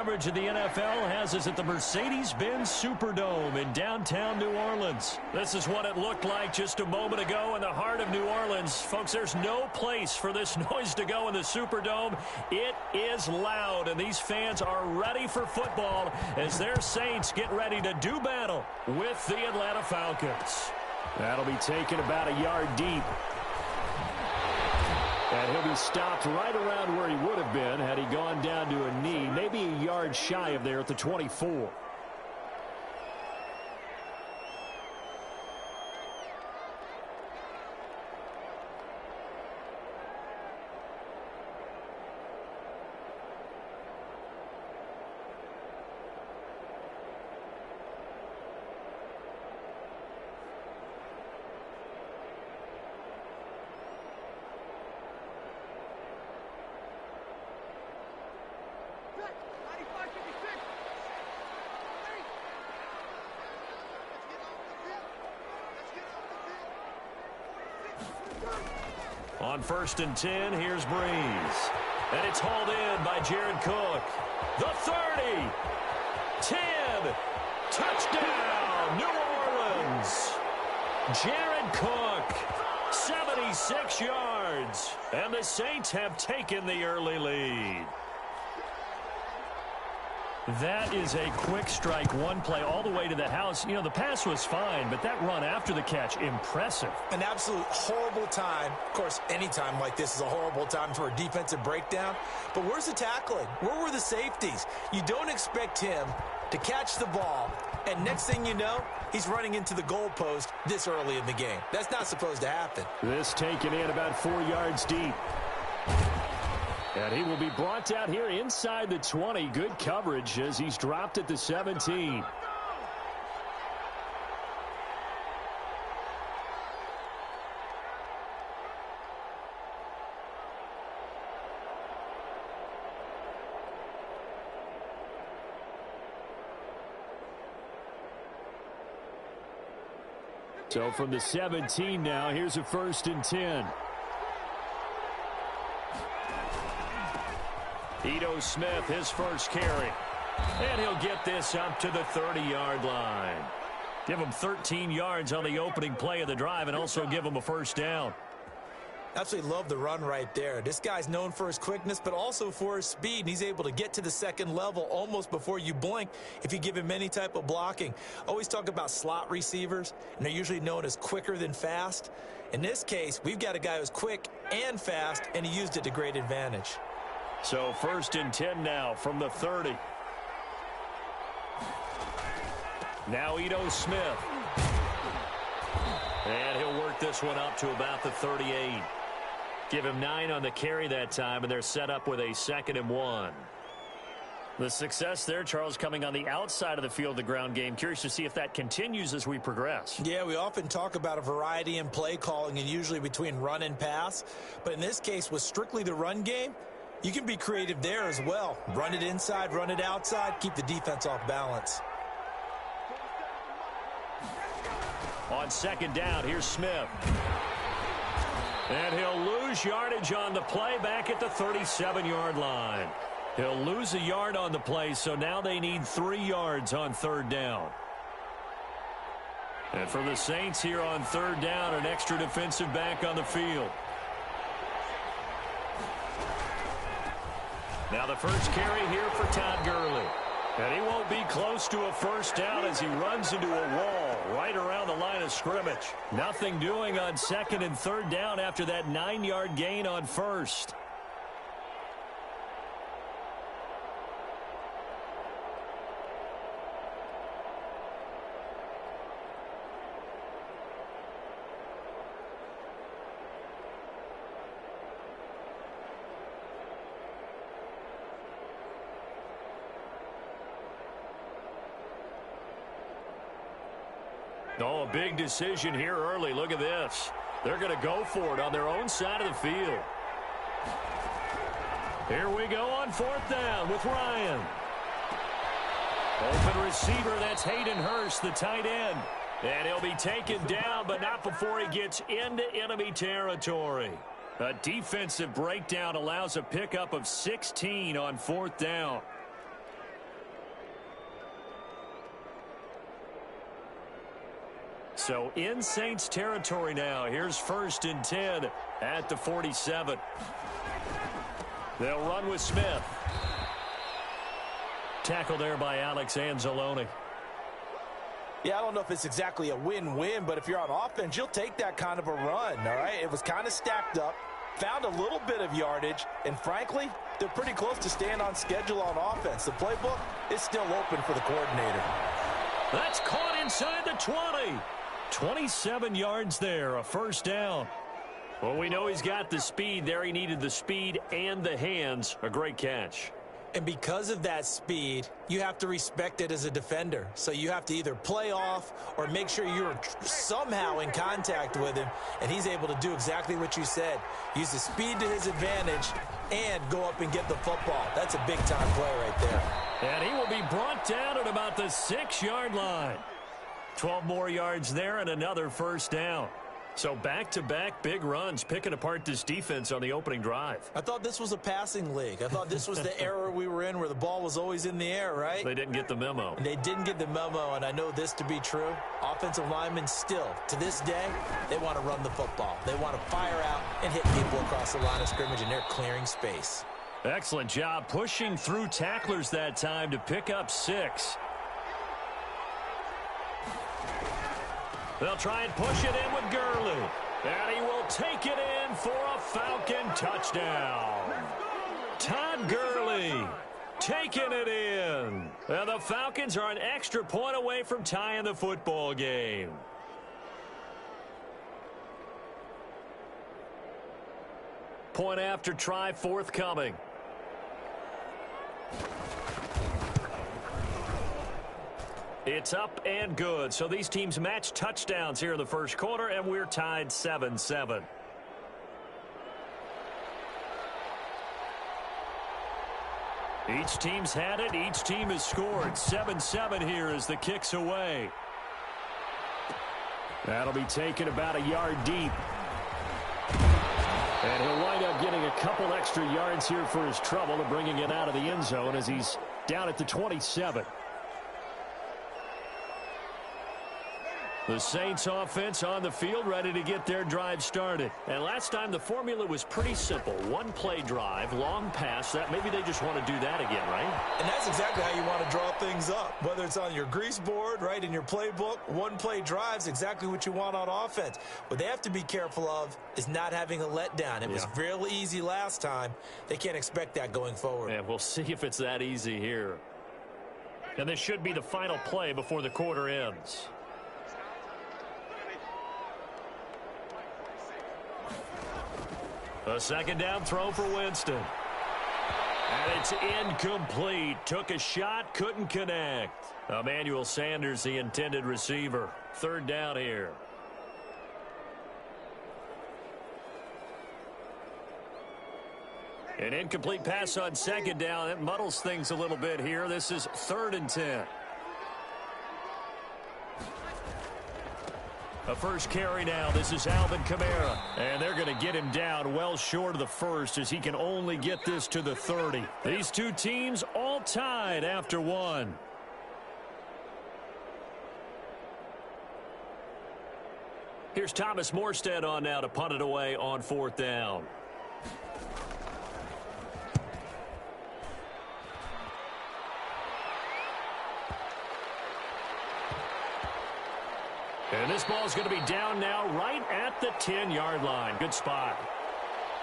Coverage of the NFL has us at the Mercedes-Benz Superdome in downtown New Orleans. This is what it looked like just a moment ago in the heart of New Orleans. Folks, there's no place for this noise to go in the Superdome. It is loud, and these fans are ready for football as their Saints get ready to do battle with the Atlanta Falcons. That'll be taken about a yard deep. And he'll be stopped right around where he would have been had he gone down to a knee, maybe a yard shy of there at the 24. On 1st and 10, here's Breeze. And it's hauled in by Jared Cook. The 30. 10. Touchdown, New Orleans. Jared Cook, 76 yards. And the Saints have taken the early lead. That is a quick strike, one play all the way to the house. You know, the pass was fine, but that run after the catch, impressive. An absolute horrible time. Of course, any time like this is a horrible time for a defensive breakdown. But where's the tackling? Where were the safeties? You don't expect him to catch the ball, and next thing you know, he's running into the goalpost this early in the game. That's not supposed to happen. This taken in about 4 yards deep. And he will be brought down here inside the 20. Good coverage as he's dropped at the 17. So from the 17 now, here's a 1st and 10. Ito Smith, his first carry. And he'll get this up to the 30-yard line. Give him 13 yards on the opening play of the drive and also give him a first down. Absolutely love the run right there. This guy's known for his quickness, but also for his speed. And he's able to get to the second level almost before you blink if you give him any type of blocking. Always talk about slot receivers, and they're usually known as quicker than fast. In this case, we've got a guy who's quick and fast, and he used it to great advantage. So 1st and 10 now from the 30. Now Ito Smith. And he'll work this one up to about the 38. Give him 9 on the carry that time, and they're set up with a 2nd and 1. The success there, Charles, coming on the outside of the field, the ground game. Curious to see if that continues as we progress. Yeah, we often talk about a variety in play calling and usually between run and pass. But in this case, with strictly the run game, you can be creative there as well. Run it inside, run it outside, keep the defense off balance. On 2nd down, here's Smith. And he'll lose yardage on the play back at the 37-yard line. He'll lose a yard on the play, so now they need 3 yards on 3rd down. And for the Saints here on 3rd down, an extra defensive back on the field. Now the first carry here for Todd Gurley. And he won't be close to a first down as he runs into a wall right around the line of scrimmage. Nothing doing on 2nd and 3rd down after that 9-yard gain on 1st. Oh, a big decision here early. Look at this. They're going to go for it on their own side of the field. Here we go on 4th down with Ryan. Open receiver, that's Hayden Hurst, the tight end. And he'll be taken down, but not before he gets into enemy territory. A defensive breakdown allows a pickup of 16 on 4th down. So in Saints territory now. Here's 1st and 10 at the 47. They'll run with Smith. Tackle there by Alex Anzalone. Yeah, I don't know if it's exactly a win-win, but if you're on offense, you'll take that kind of a run, all right? It was kind of stacked up, found a little bit of yardage, and frankly, they're pretty close to staying on schedule on offense. The playbook is still open for the coordinator. That's caught inside the 20. 27 yards there, a 1st down. Well, we know he's got the speed there. He needed the speed and the hands. A great catch. And because of that speed, you have to respect it as a defender. So you have to either play off or make sure you're somehow in contact with him, and he's able to do exactly what you said. Use the speed to his advantage and go up and get the football. That's a big-time play right there. And he will be brought down at about the 6-yard line. 12 more yards there and another 1st down. So back-to-back big runs, picking apart this defense on the opening drive. I thought this was a passing league. I thought this was the era we were in where the ball was always in the air, right? They didn't get the memo. And they didn't get the memo, and I know this to be true. Offensive linemen still, to this day, they want to run the football. They want to fire out and hit people across the line of scrimmage, and they're clearing space. Excellent job pushing through tacklers that time to pick up 6. They'll try and push it in with Gurley. And he will take it in for a Falcon touchdown. Todd Gurley taking it in. And the Falcons are an extra point away from tying the football game. Point after try forthcoming. It's up and good. So these teams match touchdowns here in the 1st quarter, and we're tied 7-7. Each team's had it. Each team has scored. 7-7 here as the kick's away. That'll be taken about a yard deep. And he'll wind up getting a couple extra yards here for his trouble and bringing it out of the end zone as he's down at the 27. The Saints offense on the field ready to get their drive started. And last time the formula was pretty simple. One play drive, long pass. That maybe they just want to do that again, right? And that's exactly how you want to draw things up. Whether it's on your grease board, right, in your playbook, one play drive's exactly what you want on offense. What they have to be careful of is not having a letdown. It was real easy last time. They can't expect that going forward. And we'll see if it's that easy here. And this should be the final play before the quarter ends. A 2nd down throw for Winston. And it's incomplete. Took a shot, couldn't connect. Emmanuel Sanders, the intended receiver. 3rd down here. An incomplete pass on 2nd down. It muddles things a little bit here. This is 3rd and 10. A 1st carry now. This is Alvin Kamara. And they're going to get him down well short of the 1st as he can only get this to the 30. These two teams all tied after 1. Here's Thomas Morstead on now to punt it away on 4th down. And this ball's going to be down now right at the 10-yard line. Good spot.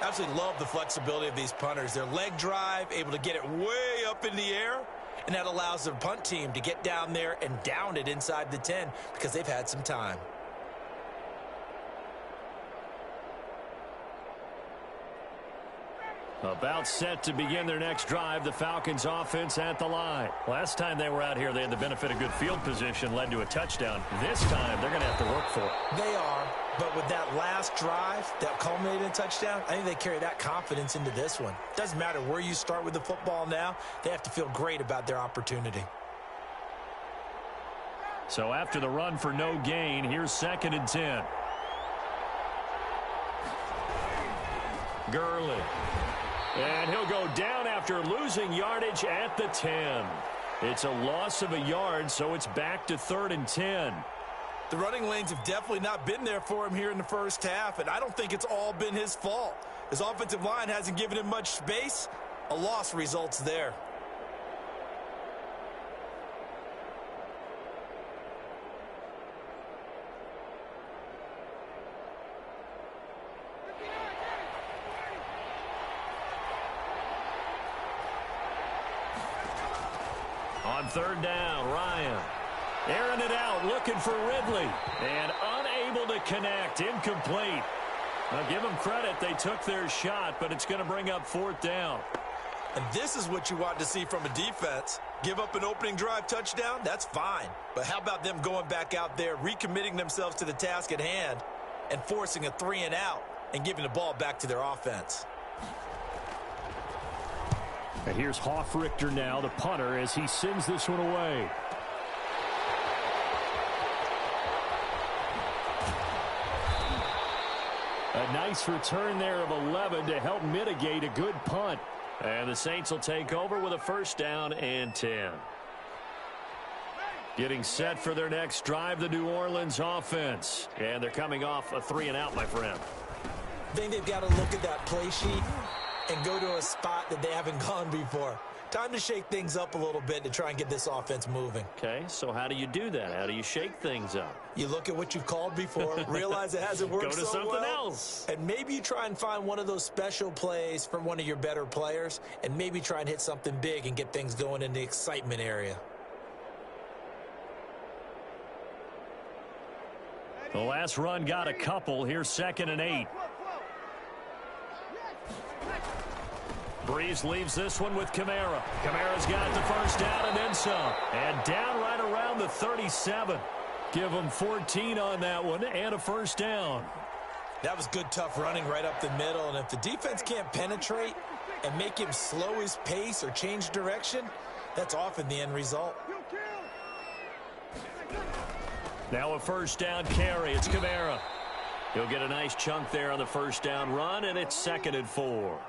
Absolutely love the flexibility of these punters. Their leg drive, able to get it way up in the air, and that allows the punt team to get down there and down it inside the 10 because they've had some time. About set to begin their next drive, the Falcons offense at the line. Last time they were out here, they had the benefit of good field position, led to a touchdown. This time, they're going to have to work for it. They are, but with that last drive that culminated in a touchdown, I think they carry that confidence into this one. Doesn't matter where you start with the football now, they have to feel great about their opportunity. So after the run for no gain, here's 2nd and 10. Gurley. And he'll go down after losing yardage at the 10. It's a loss of a yard, so it's back to 3rd and 10. The running lanes have definitely not been there for him here in the first half, and I don't think it's all been his fault. His offensive line hasn't given him much space. A loss results there. On third down, Ryan. Airing it out, looking for Ridley. And unable to connect, incomplete. Now give them credit, they took their shot, but it's going to bring up fourth down. And this is what you want to see from a defense. Give up an opening drive touchdown, that's fine. But how about them going back out there, recommitting themselves to the task at hand, and forcing a 3-and-out, and giving the ball back to their offense. And here's Hoffrichter now, the punter, as he sends this one away. A nice return there of 11 to help mitigate a good punt. And the Saints will take over with a first down and 10. Getting set for their next drive, the New Orleans offense. And they're coming off a 3-and-out, my friend. I think they've got to look at that play sheet and go to a spot that they haven't gone before. Time to shake things up a little bit to try and get this offense moving. Okay, so how do you do that? How do you shake things up? You look at what you've called before, realize it hasn't worked so well. Go to something else. And maybe you try and find one of those special plays from one of your better players, and maybe try and hit something big and get things going in the excitement area. The last run got a couple. Here's 2nd and 8. Breeze leaves this one with Kamara. Kamara's got the first down and then some. And down right around the 37. Give them 14 on that one and a first down. That was good, tough running right up the middle. And if the defense can't penetrate and make him slow his pace or change direction, that's often the end result. Now a first down carry. It's Kamara. He'll get a nice chunk there on the first down run, and it's 2nd and 4.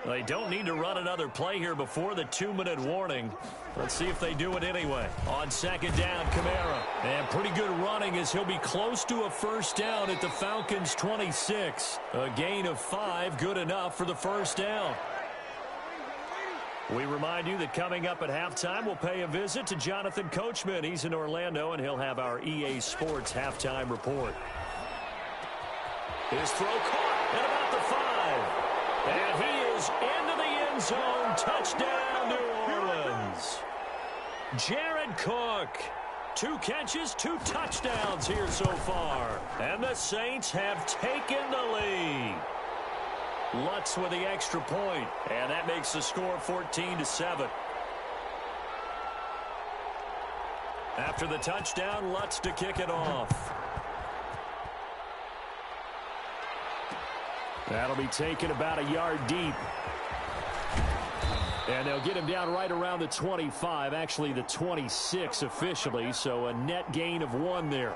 They don't need to run another play here before the 2-minute warning. Let's see if they do it anyway. On 2nd down, Kamara. And pretty good running as he'll be close to a first down at the Falcons' 26. A gain of 5, good enough for the first down. We remind you that coming up at halftime, we'll pay a visit to Jonathan Coachman. He's in Orlando, and he'll have our EA Sports halftime report. His throw caught at about the 5. And he is into the end zone. Touchdown, New Orleans. Jared Cook. 2 catches, 2 touchdowns here so far. And the Saints have taken the lead. Lutz with the extra point. And that makes the score 14-7. After the touchdown, Lutz to kick it off. That'll be taken about a yard deep. And they'll get him down right around the 25, actually the 26 officially, so a net gain of 1 there.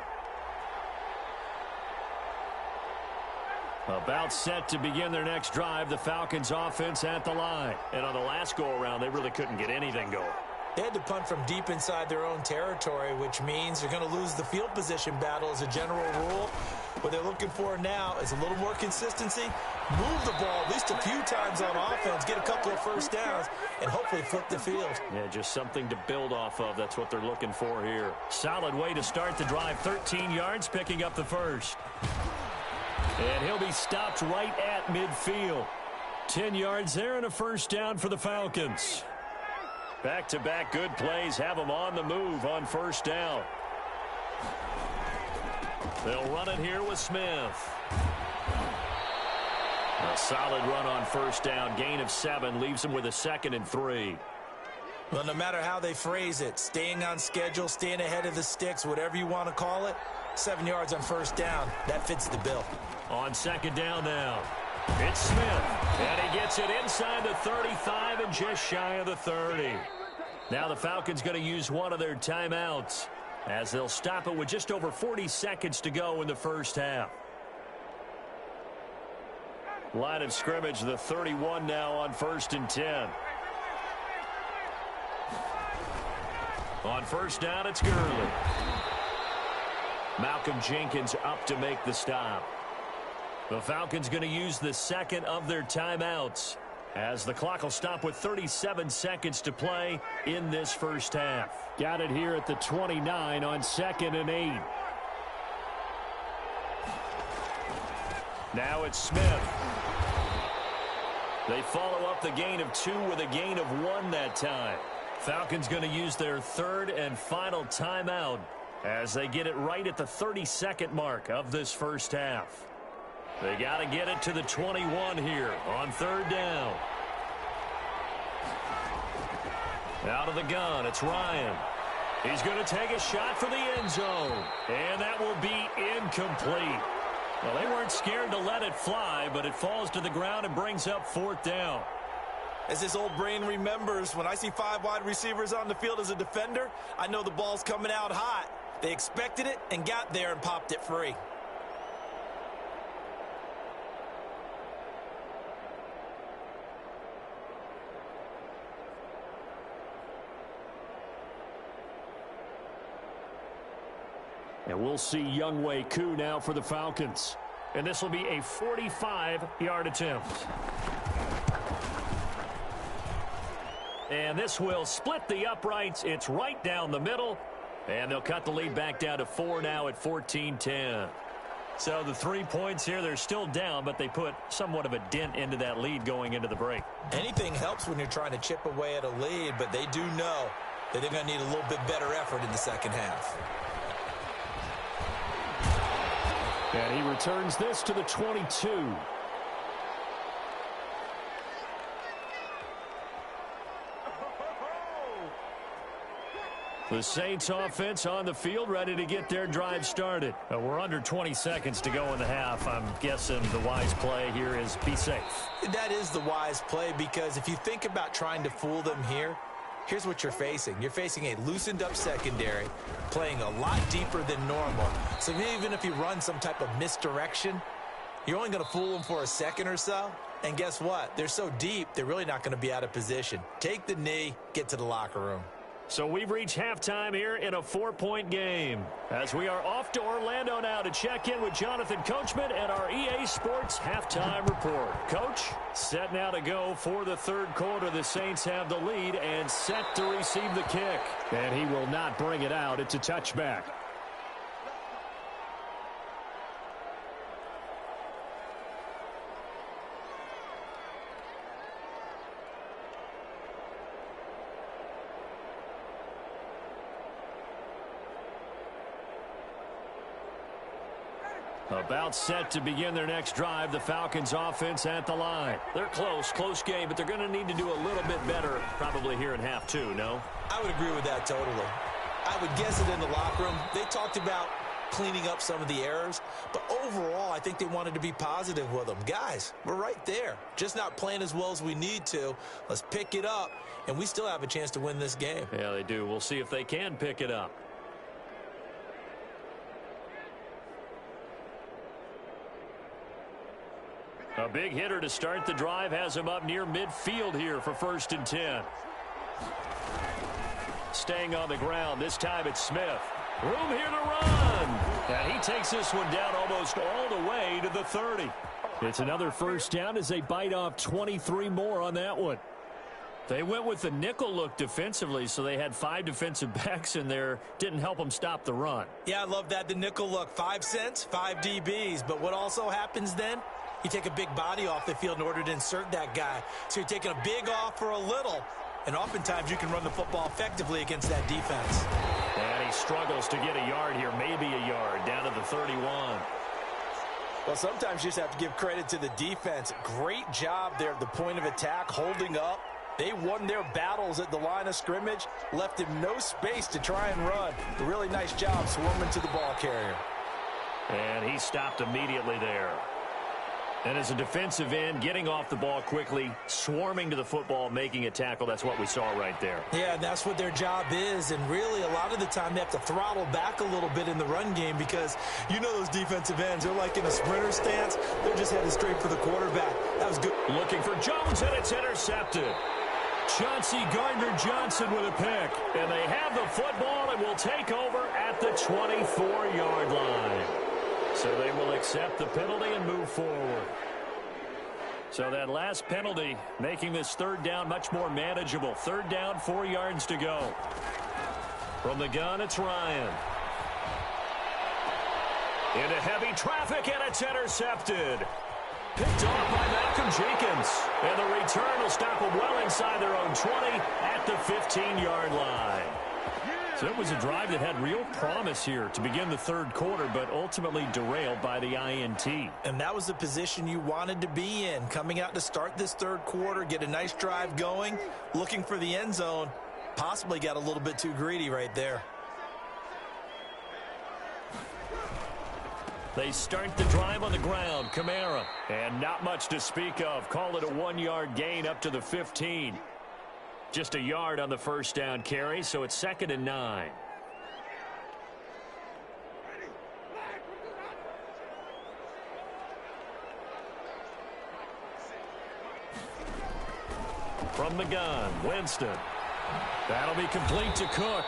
About set to begin their next drive, the Falcons offense at the line. And on the last go-around, they really couldn't get anything going. They had to punt from deep inside their own territory, which means they're going to lose the field position battle as a general rule. What they're looking for now is a little more consistency, move the ball at least a few times on offense, get a couple of first downs, and hopefully flip the field. Yeah, just something to build off of. That's what they're looking for here. Solid way to start the drive. 13 yards, picking up the first. And he'll be stopped right at midfield. 10 yards there and a first down for the Falcons. Back-to-back good plays have them on the move on first down. They'll run it here with Smith. A solid run on first down. Gain of 7 leaves them with a 2nd and 3. Well, no matter how they phrase it, staying on schedule, staying ahead of the sticks, whatever you want to call it, 7 yards on first down. That fits the bill. On 2nd down now. It's Smith. And he gets it inside the 35 and just shy of the 30. Now the Falcons going to use one of their timeouts as they'll stop it with just over 40 seconds to go in the first half. Line of scrimmage, the 31 now on 1st and 10. On first down, it's Gurley. Malcolm Jenkins up to make the stop. The Falcons going to use the second of their timeouts, as the clock will stop with 37 seconds to play in this first half. Got it here at the 29 on 2nd and 8. Now it's Smith. They follow up the gain of 2 with a gain of 1 that time. Falcons going to use their third and final timeout as they get it right at the 32nd mark of this first half. They got to get it to the 21 here on 3rd down. Out of the gun, it's Ryan. He's going to take a shot for the end zone, and that will be incomplete. Well, they weren't scared to let it fly, but it falls to the ground and brings up 4th down. As this old brain remembers, when I see 5 wide receivers on the field as a defender, I know the ball's coming out hot. They expected it and got there and popped it free. And we'll see Younghoe Koo now for the Falcons. And this will be a 45-yard attempt. And this will split the uprights. It's right down the middle. And they'll cut the lead back down to 4 now at 14-10. So the 3 points here, they're still down, but they put somewhat of a dent into that lead going into the break. Anything helps when you're trying to chip away at a lead, but they do know that they're going to need a little bit better effort in the second half. And he returns this to the 22. The Saints offense on the field, ready to get their drive started. We're under 20 seconds to go in the half. I'm guessing the wise play here is be safe. That is the wise play, because if you think about trying to fool them here, here's what you're facing. You're facing a loosened up secondary, playing a lot deeper than normal. So even if you run some type of misdirection, you're only going to fool them for a second or so. And guess what? They're so deep, they're really not going to be out of position. Take the knee, get to the locker room. So we've reached halftime here in a 4-point game, as we are off to Orlando now to check in with Jonathan Coachman and our EA Sports halftime report. Coach, set now to go for the 3rd quarter. The Saints have the lead and set to receive the kick. And he will not bring it out. It's a touchback. About set to begin their next drive. The Falcons offense at the line. They're close game, but they're going to need to do a little bit better probably here in half 2, no? I would agree with that totally. I would guess it in the locker room. They talked about cleaning up some of the errors, but overall I think they wanted to be positive with them. Guys, we're right there. Just not playing as well as we need to. Let's pick it up, and we still have a chance to win this game. Yeah, they do. We'll see if they can pick it up. A big hitter to start the drive has him up near midfield here for 1st and 10. Staying on the ground, this time it's Smith. Room here to run. And he takes this one down almost all the way to the 30. It's another 1st down as they bite off 23 more on that one. They went with the nickel look defensively, so they had 5 defensive backs in there. Didn't help them stop the run. Yeah, I love that, the nickel look. 5 cents, 5 DBs. But what also happens then? You take a big body off the field in order to insert that guy. So you're taking a big off for a little. And oftentimes you can run the football effectively against that defense. And he struggles to get a yard here, maybe a yard, down to the 31. Well, sometimes you just have to give credit to the defense. Great job there at the point of attack, holding up. They won their battles at the line of scrimmage, left him no space to try and run. A really nice job swarming to the ball carrier. And he stopped immediately there. And as a defensive end, getting off the ball quickly, swarming to the football, making a tackle, that's what we saw right there. Yeah, that's what their job is. And really, a lot of the time, they have to throttle back a little bit in the run game because you know those defensive ends, they're like in a sprinter stance. They're just headed straight for the quarterback. That was good. Looking for Jones, and it's intercepted. Chauncey Gardner-Johnson with a pick. And they have the football and will take over at at the 24-yard line. So they will accept the penalty and move forward. So that last penalty making this third down much more manageable. Third down, 4 yards to go. From the gun, it's Ryan. Into heavy traffic, and it's intercepted. Picked off by Malcolm Jenkins. And the return will stop them well inside their own 20 at the 15-yard line. So it was a drive that had real promise here to begin the third quarter, but ultimately derailed by the INT. And that was the position you wanted to be in, coming out to start this third quarter, get a nice drive going, looking for the end zone. Possibly got a little bit too greedy right there. They start the drive on the ground. Kamara. And not much to speak of. Call it a 1-yard gain up to the 15. Just a yard on the first down carry, so it's 2nd and 9. From the gun, Winston. That'll be complete to Cook.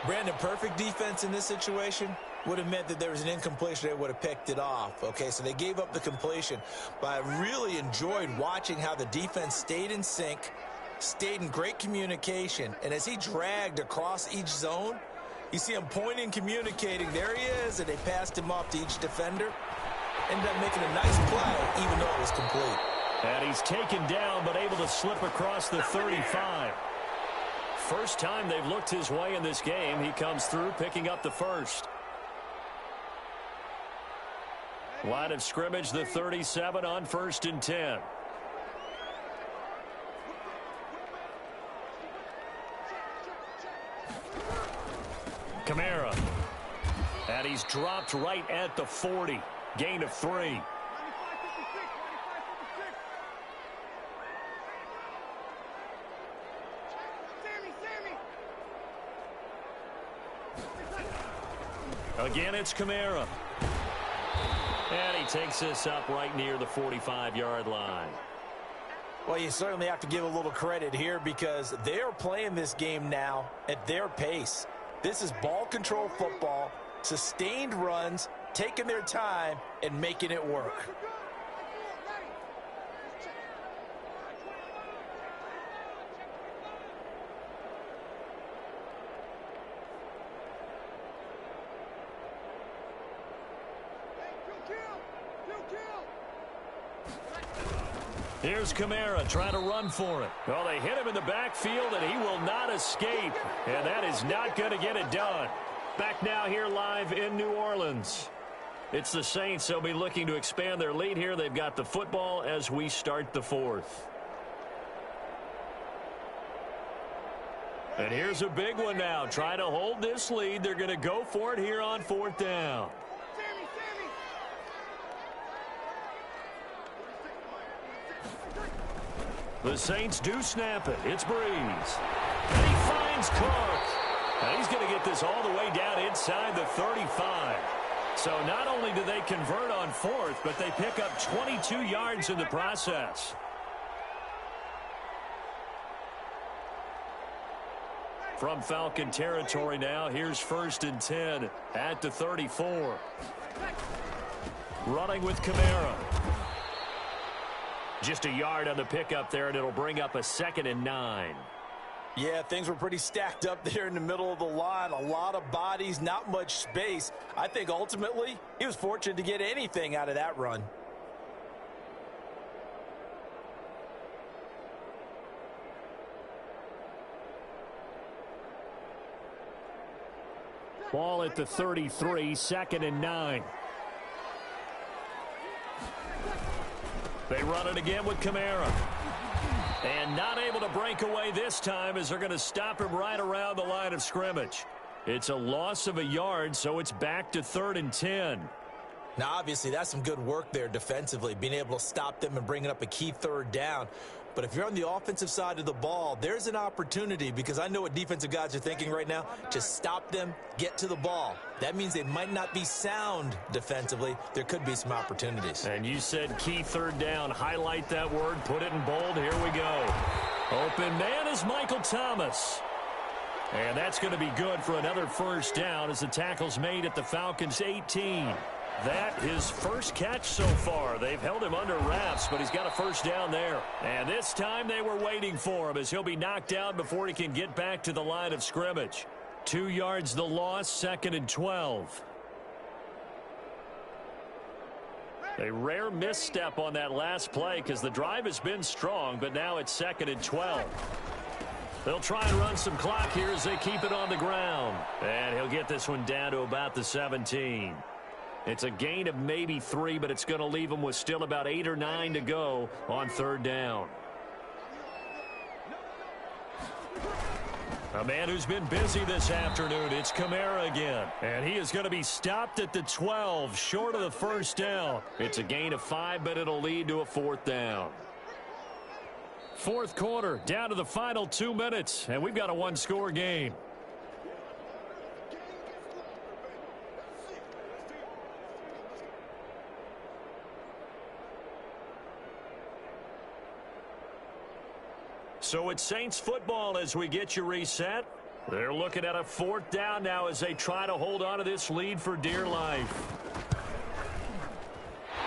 Brandon, perfect defense in this situation would have meant that there was an incompletion. They would have picked it off. Okay, so they gave up the completion. But I really enjoyed watching how the defense stayed in sync, stayed in great communication, and as he dragged across each zone, you see him pointing, communicating. There he is, and they passed him off to each defender. Ended up making a nice play, even though it was complete. And he's taken down, but able to slip across the 35. First time they've looked his way in this game. He comes through, picking up the first. Line of scrimmage, the 37 on 1st and 10. Kamara. And he's dropped right at the 40. Gain of 3. Again, it's Kamara. And he takes this up right near the 45-yard line. Well, you certainly have to give a little credit here because they are playing this game now at their pace. This is ball control football, sustained runs, taking their time, and making it work. Here's Kamara trying to run for it. Well, they hit him in the backfield, and he will not escape. And that is not going to get it done. Back now here live in New Orleans. It's the Saints. They'll be looking to expand their lead here. They've got the football as we start the fourth. And here's a big one now. Trying to hold this lead. They're going to go for it here on 4th down. The Saints do snap it. It's Breeze. And he finds Cook. And he's going to get this all the way down inside the 35. So not only do they convert on 4th, but they pick up 22 yards in the process. From Falcon territory now, here's 1st and 10 at the 34. Running with Kamara. Just a yard on the pickup there, and it'll bring up a 2nd and 9. Yeah, things were pretty stacked up there in the middle of the line. A lot of bodies, not much space. I think ultimately he was fortunate to get anything out of that run. Ball at the 33, 2nd and 9. They run it again with Kamara. And not able to break away this time as they're going to stop him right around the line of scrimmage. It's a loss of a yard, so it's back to 3rd and 10. Now, obviously, that's some good work there defensively, being able to stop them and bringing up a key 3rd down. But if you're on the offensive side of the ball, there's an opportunity, because I know what defensive guys are thinking right now. Just stop them, get to the ball. That means they might not be sound defensively. There could be some opportunities. And you said key 3rd down. Highlight that word. Put it in bold. Here we go. Open man is Michael Thomas. And that's going to be good for another first down as the tackle's made at the Falcons' 18. That his first catch so far. They've held him under wraps, but he's got a first down there. And this time they were waiting for him as he'll be knocked down before he can get back to the line of scrimmage. 2 yards the loss, 2nd and 12. A rare misstep on that last play because the drive has been strong, but now it's 2nd and 12. They'll try and run some clock here as they keep it on the ground. And he'll get this one down to about the 17. It's a gain of maybe 3, but it's going to leave them with still about 8 or 9 to go on 3rd down. A man who's been busy this afternoon, it's Kamara again. And he is going to be stopped at the 12, short of the first down. It's a gain of 5, but it'll lead to a 4th down. 4th quarter, down to the final 2 minutes, and we've got a one-score game. So it's Saints football as we get you reset. They're looking at a 4th down now as they try to hold on to this lead for dear life.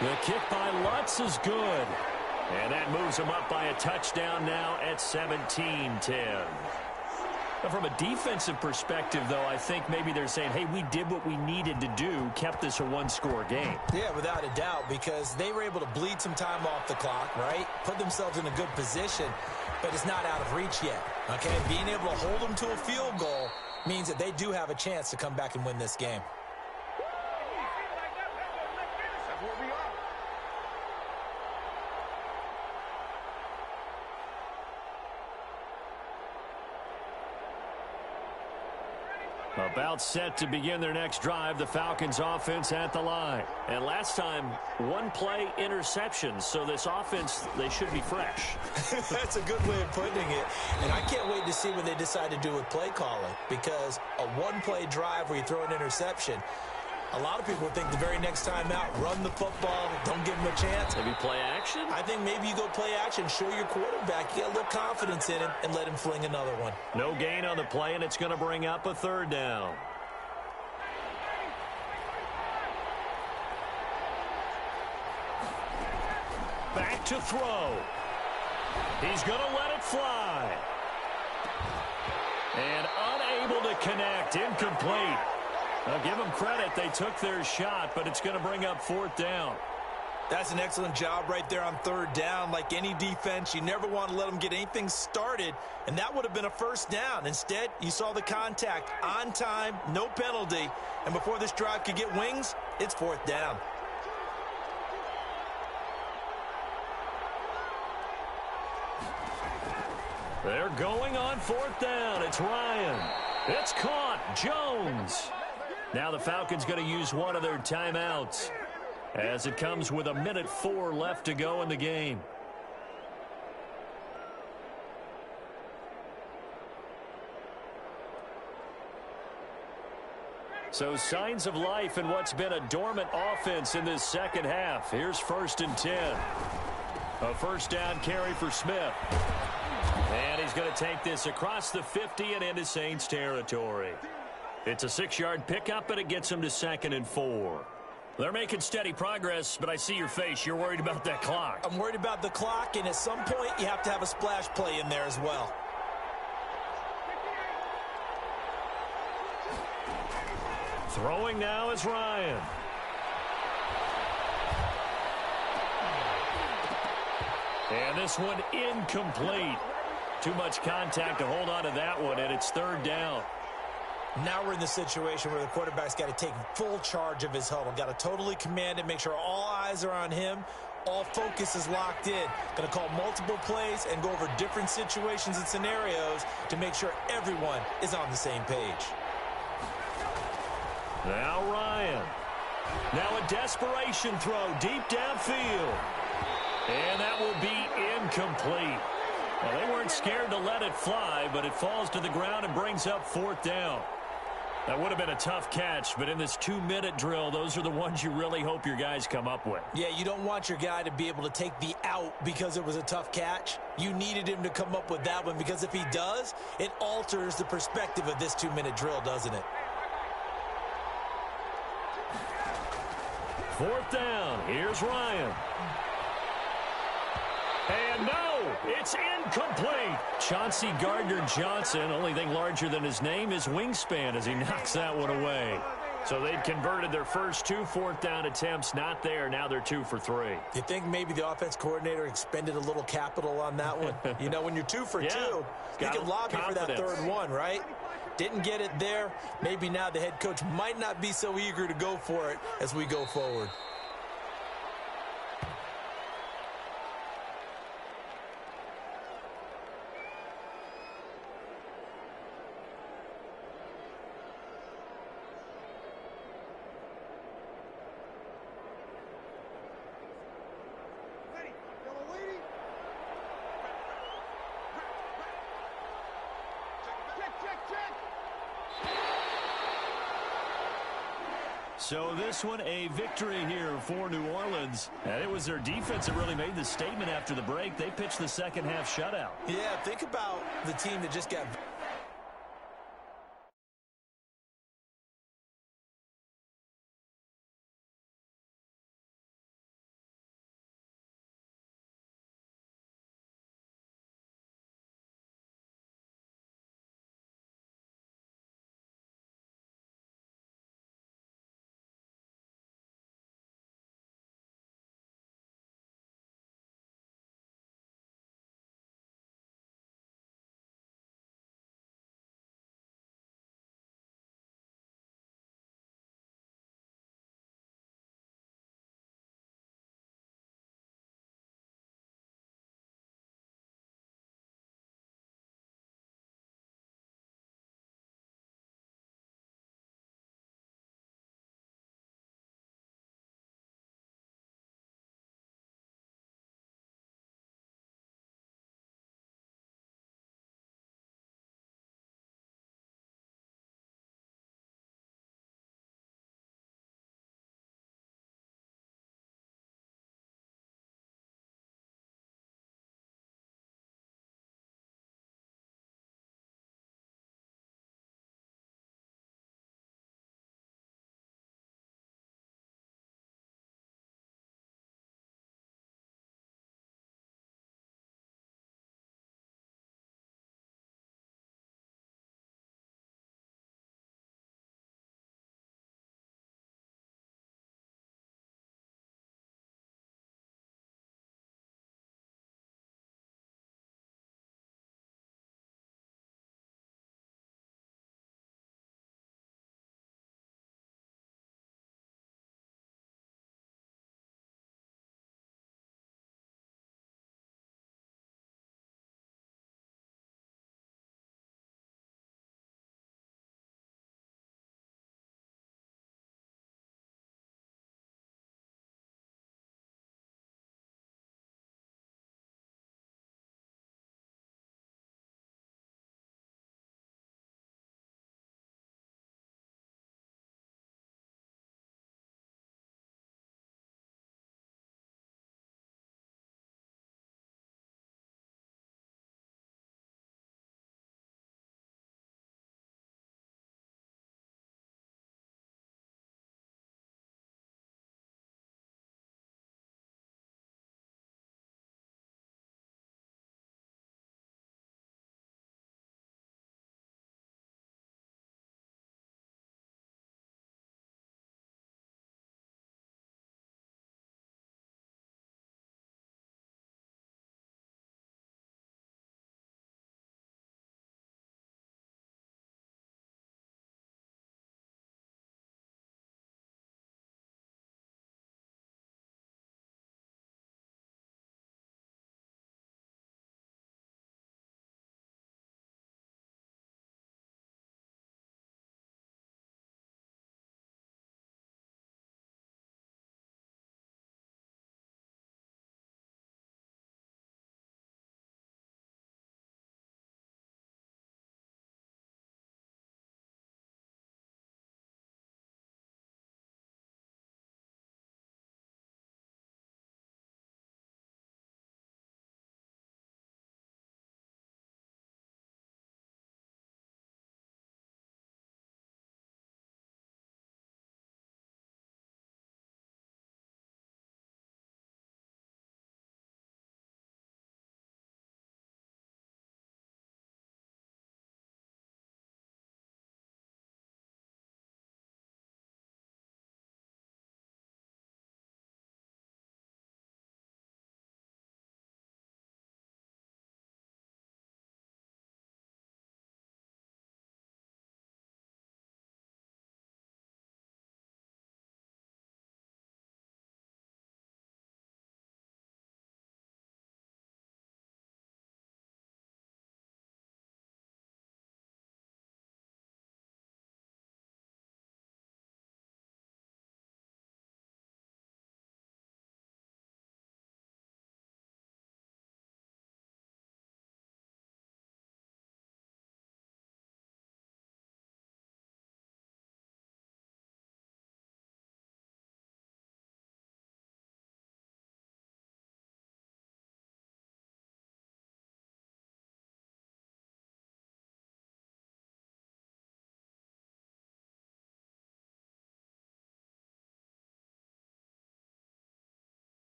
The kick by Lutz is good. And that moves them up by a touchdown now at 17-10. From a defensive perspective, though, I think maybe they're saying, hey, we did what we needed to do, kept this a one-score game. Yeah, without a doubt, because they were able to bleed some time off the clock, right? Put themselves in a good position, but it's not out of reach yet, okay? Being able to hold them to a field goal means that they do have a chance to come back and win this game. About set to begin their next drive, the Falcons offense at the line. And last time, 1-play interceptions, so this offense, they should be fresh. That's a good way of putting it. And I can't wait to see what they decide to do with play calling, because a 1-play drive where you throw an interception, a lot of people think the very next time out, run the football, don't give them a chance. Maybe play action? I think maybe you go play action, show your quarterback, you get a little confidence in him, and let him fling another one. No gain on the play, and it's going to bring up a 3rd down. Back to throw. He's going to let it fly. And unable to connect, incomplete. I'll give them credit. They took their shot, but it's going to bring up 4th down. That's an excellent job right there on 3rd down. Like any defense, you never want to let them get anything started, and that would have been a 1st down. Instead, you saw the contact on time, no penalty, and before this drive could get wings, it's 4th down. They're going on 4th down. It's Ryan. It's caught. Jones. Now the Falcons going to use one of their timeouts as it comes with 1:04 left to go in the game. So signs of life in what's been a dormant offense in this second half. Here's 1st and 10. A 1st down carry for Smith. And he's going to take this across the 50 and into Saints territory. It's a 6-yard pickup, and it gets him to 2nd and 4. They're making steady progress, but I see your face. You're worried about that clock. I'm worried about the clock, and at some point, you have to have a splash play in there as well. Throwing now is Ryan. And this one incomplete. Too much contact to hold on to that one, and it's 3rd down. Now we're in the situation where the quarterback's got to take full charge of his huddle. Got to totally command it, make sure all eyes are on him. All focus is locked in. Going to call multiple plays and go over different situations and scenarios to make sure everyone is on the same page. Now Ryan. Now a desperation throw deep downfield. And that will be incomplete. Well, they weren't scared to let it fly, but it falls to the ground and brings up 4th down. That would have been a tough catch, but in this 2-minute drill, those are the ones you really hope your guys come up with. Yeah, you don't want your guy to be able to take the out because it was a tough catch. You needed him to come up with that one because if he does, it alters the perspective of this 2-minute drill, doesn't it? 4th down. Here's Ryan. And no, it's incomplete. Chauncey Gardner-Johnson, only thing larger than his name is wingspan as he knocks that one away. So they'd converted their first 2 4th down attempts, not there. Now they're 2 for 3. You think maybe the offense coordinator expended a little capital on that one? You know, when you're 2 for 2, you can lobby for that 3rd one, right? Didn't get it there. Maybe now the head coach might not be so eager to go for it as we go forward. So this one, a victory here for New Orleans. And it was their defense that really made the statement after the break. They pitched the second half shutout. Yeah, think about the team that just got